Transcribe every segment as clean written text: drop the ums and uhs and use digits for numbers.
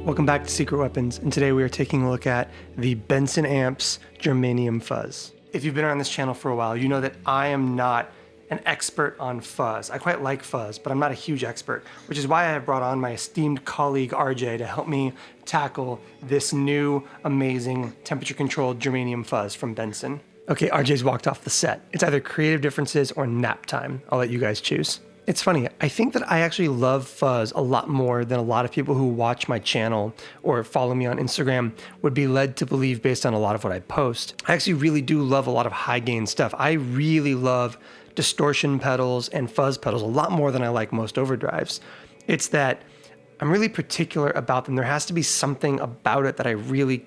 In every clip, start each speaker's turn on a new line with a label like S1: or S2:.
S1: Welcome back to Secret Weapons, and today we are taking a look at the Benson Amps Germanium Fuzz. If you've been around this channel for a while, you know that I am not an expert on fuzz. I quite like fuzz, but I'm not a huge expert, which is why I have brought on my esteemed colleague RJ to help me tackle this new, amazing, temperature-controlled Germanium Fuzz from Benson. Okay, RJ's walked off the set. It's either creative differences or nap time. I'll let you guys choose. It's funny, I think that I actually love fuzz a lot more than a lot of people who watch my channel or follow me on Instagram would be led to believe based on a lot of what I post. I actually really do love a lot of high gain stuff. I really love distortion pedals and fuzz pedals a lot more than I like most overdrives. It's that I'm really particular about them. There has to be something about it that I really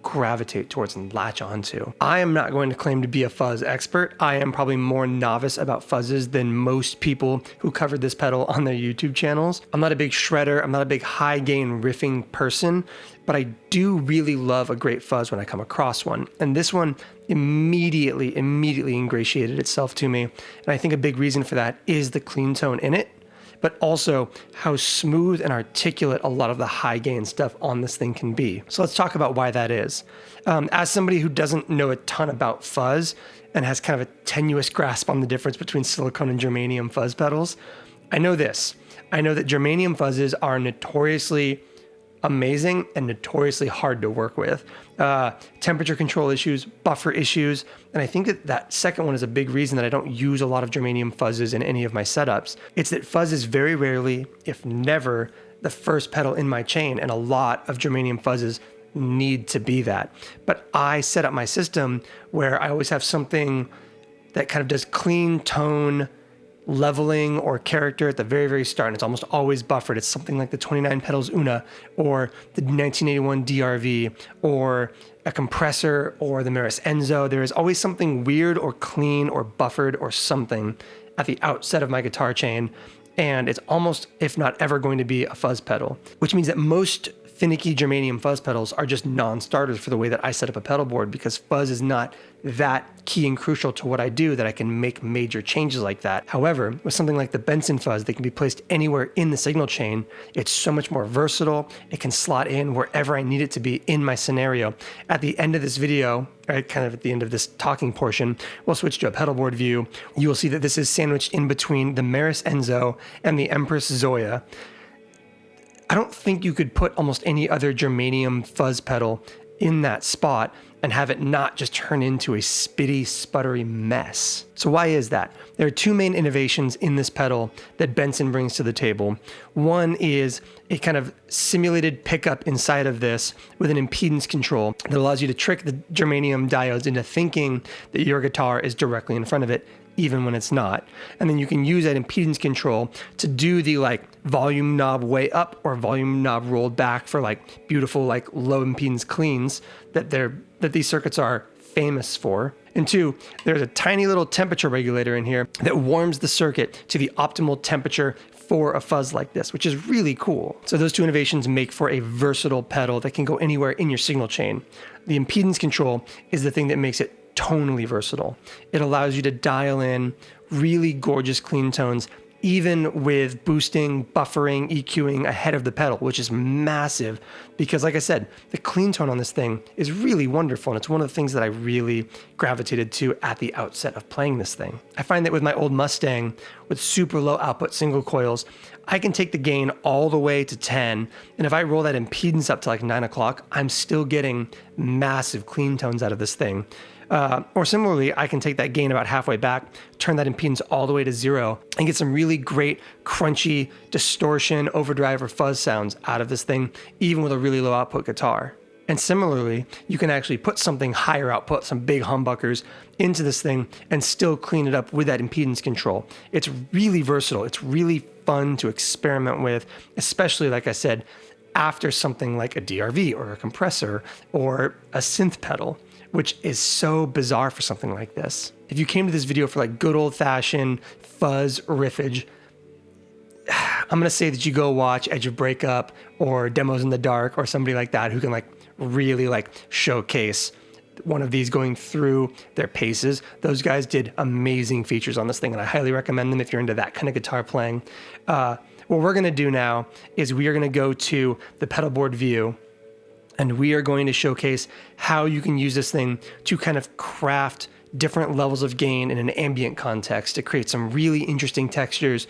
S1: gravitate towards and latch onto. I am not going to claim to be a fuzz expert. I am probably more novice about fuzzes than most people who covered this pedal on their YouTube channels. I'm not a big shredder. I'm not a big high gain riffing person, but I do really love a great fuzz when I come across one. And this one immediately ingratiated itself to me. And I think a big reason for that is the clean tone in it, but also how smooth and articulate a lot of the high gain stuff on this thing can be. So let's talk about why that is. As somebody who doesn't know a ton about fuzz and has kind of a tenuous grasp on the difference between silicone and germanium fuzz pedals, I know this. I know that germanium fuzzes are notoriously amazing and notoriously hard to work with. Temperature control issues, buffer issues, and I think that that second one is a big reason that I don't use a lot of germanium fuzzes in any of my setups. It's that fuzz is very rarely, if never, the first pedal in my chain, and a lot of germanium fuzzes need to be that. But I set up my system where I always have something that kind of does clean tone leveling or character at the very start, and it's almost always buffered. It's something like the 29 pedals Una or the 1981 DRV or a compressor or the Meris Enzo. There is always something weird or clean or buffered or something at the outset of my guitar chain, and it's almost, if not ever, going to be a fuzz pedal, which means that most finicky germanium fuzz pedals are just non-starters for the way that I set up a pedal board, because fuzz is not that key and crucial to what I do that I can make major changes like that. However, with something like the Benson Fuzz that can be placed anywhere in the signal chain, it's so much more versatile. It can slot in wherever I need it to be in my scenario. At the end of this video, right, kind of at the end of this talking portion, we'll switch to a pedal board view. You will see that this is sandwiched in between the Meris Enzo and the Empress ZOIA. I don't think you could put almost any other germanium fuzz pedal in that spot and have it not just turn into a spitty, sputtery mess. So why is that? There are two main innovations in this pedal that Benson brings to the table. One is a kind of simulated pickup inside of this with an impedance control that allows you to trick the germanium diodes into thinking that your guitar is directly in front of it, even when it's not. And then you can use that impedance control to do the volume knob way up or volume knob rolled back for beautiful low impedance cleans that these circuits are famous for. And two, there's a tiny little temperature regulator in here that warms the circuit to the optimal temperature for a fuzz like this, which is really cool. So those two innovations make for a versatile pedal that can go anywhere in your signal chain. The impedance control is the thing that makes it tonally versatile. It allows you to dial in really gorgeous clean tones, even with boosting, buffering, EQing ahead of the pedal, which is massive because, like I said, the clean tone on this thing is really wonderful, and it's one of the things that I really gravitated to at the outset of playing this thing. I find that with my old Mustang with super low output single coils, I can take the gain all the way to 10, and if I roll that impedance up to 9 o'clock, I'm still getting massive clean tones out of this thing. Or similarly, I can take that gain about halfway back, turn that impedance all the way to 0, and get some really great crunchy distortion, overdrive, or fuzz sounds out of this thing, even with a really low output guitar. And similarly, you can actually put something higher output, some big humbuckers, into this thing and still clean it up with that impedance control. It's really versatile. It's really fun to experiment with, especially, like I said, after something like a DRV or a compressor or a synth pedal, which is so bizarre for something like this. If you came to this video for good old-fashioned fuzz riffage, I'm gonna say that you go watch Edge of Breakup or Demos in the Dark or somebody like that who can really showcase one of these going through their paces. Those guys did amazing features on this thing, and I highly recommend them if you're into that kind of guitar playing. what we're gonna do now is we are gonna go to the pedal board view, and we are going to showcase how you can use this thing to kind of craft different levels of gain in an ambient context to create some really interesting textures,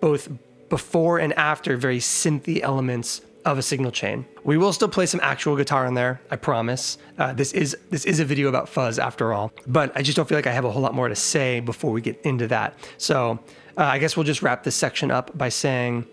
S1: both before and after very synthy elements of a signal chain. We will still play some actual guitar in there, I promise. This is a video about fuzz after all, but I just don't feel like I have a whole lot more to say before we get into that. So I guess we'll just wrap this section up by saying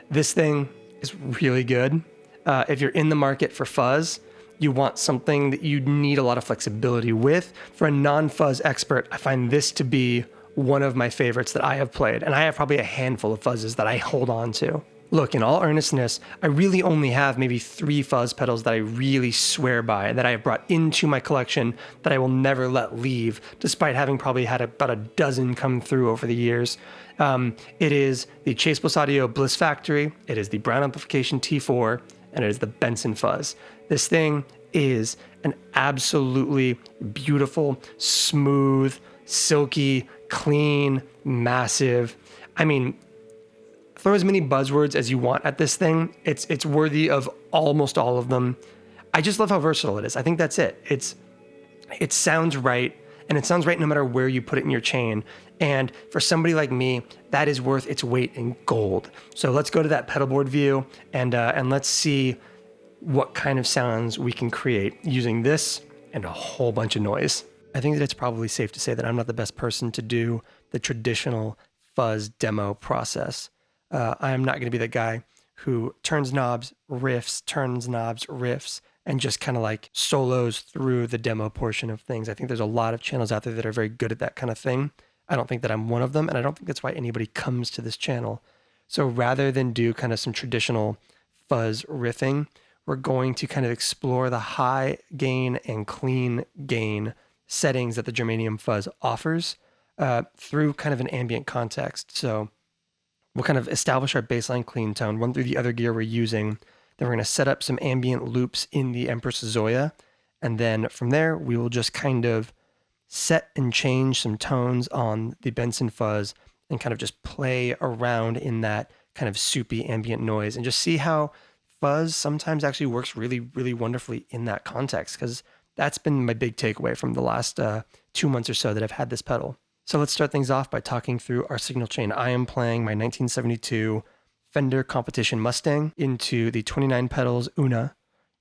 S1: this thing is really good. If you're in the market for fuzz, you want something that you need a lot of flexibility with. For a non-fuzz expert, I find this to be one of my favorites that I have played, and I have probably a handful of fuzzes that I hold on to. Look, in all earnestness, I really only have maybe 3 fuzz pedals that I really swear by, that I have brought into my collection that I will never let leave, despite having probably had about a dozen come through over the years. It is the Chase Bliss Audio Bliss Factory, it is the Brown Amplification T4, and it is the Benson Fuzz. This thing is an absolutely beautiful, smooth, silky, clean, massive. I mean, throw as many buzzwords as you want at this thing. It's worthy of almost all of them. I just love how versatile it is. I think that's it. It sounds right, and it sounds right no matter where you put it in your chain. And for somebody like me, that is worth its weight in gold. So let's go to that pedal board view and let's see what kind of sounds we can create using this and a whole bunch of noise. I think that it's probably safe to say that I'm not the best person to do the traditional fuzz demo process. I am not going to be the guy who turns knobs, riffs, and just kind of like solos through the demo portion of things. I think there's a lot of channels out there that are very good at that kind of thing. I don't think that I'm one of them, and I don't think that's why anybody comes to this channel. So rather than do kind of some traditional fuzz riffing, we're going to kind of explore the high gain and clean gain settings that the Germanium Fuzz offers through kind of an ambient context. So we'll kind of establish our baseline clean tone, run through the other gear we're using, then we're going to set up some ambient loops in the Empress ZOIA, and then from there we will just kind of set and change some tones on the Benson Fuzz and kind of just play around in that kind of soupy ambient noise and just see how fuzz sometimes actually works really, really wonderfully in that context, because that's been my big takeaway from the last 2 months or so that I've had this pedal. So let's start things off by talking through our signal chain. I am playing my 1972 Fender Competition Mustang into the 29 pedals Una,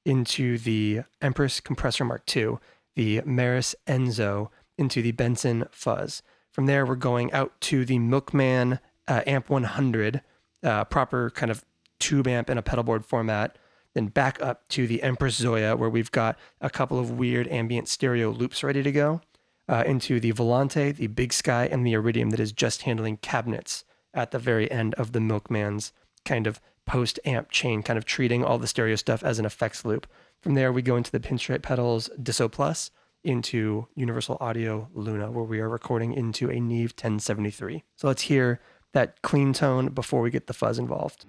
S1: into the Empress Compressor Mark II, the Meris Enzo, into the Benson Fuzz. From there, we're going out to the Milkman Amp 100, proper kind of tube amp in a pedal board format, then back up to the Empress ZOIA, where we've got a couple of weird ambient stereo loops ready to go, into the Volante, the Big Sky, and the Iridium that is just handling cabinets at the very end of the Milkman's kind of post-amp chain, kind of treating all the stereo stuff as an effects loop. From there, we go into the Pinstripe Pedals Disso Plus, into Universal Audio Luna, where we are recording into a Neve 1073. So let's hear that clean tone before we get the fuzz involved.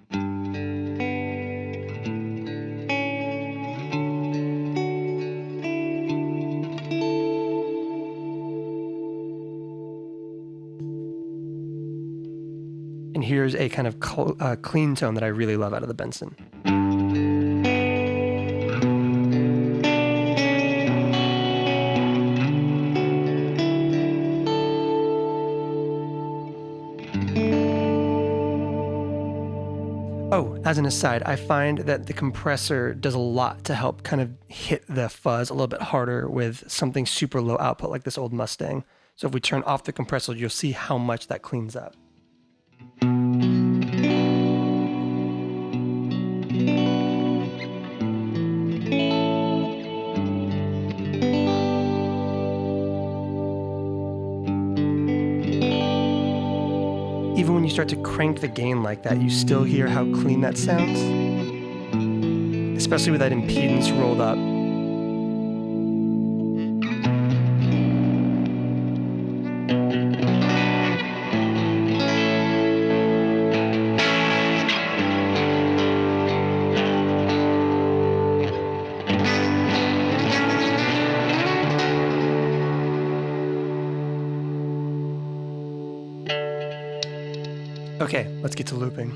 S1: And here's a kind of clean tone that I really love out of the Benson. Oh, as an aside, I find that the compressor does a lot to help kind of hit the fuzz a little bit harder with something super low output like this old Mustang. So if we turn off the compressor, you'll see how much that cleans up. Even when you start to crank the gain like that, you still hear how clean that sounds, especially with that impedance rolled up. Okay, let's get to looping.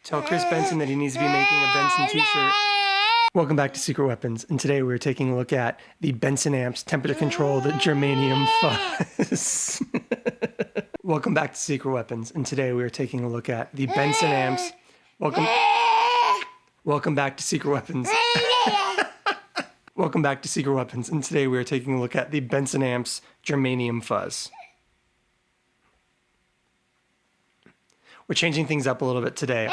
S1: Tell Chris Benson that he needs to be making a Benson t-shirt. Welcome back to Secret Weapons, and today we're taking a look at the Benson amps temperature-controlled Germanium Fuzz. Welcome back to Secret Weapons, and today we are taking a look at the Benson amps. Welcome back to Secret Weapons. Welcome back to Secret Weapons, and today we are taking a look at the Benson amps Germanium Fuzz. We're changing things up a little bit today.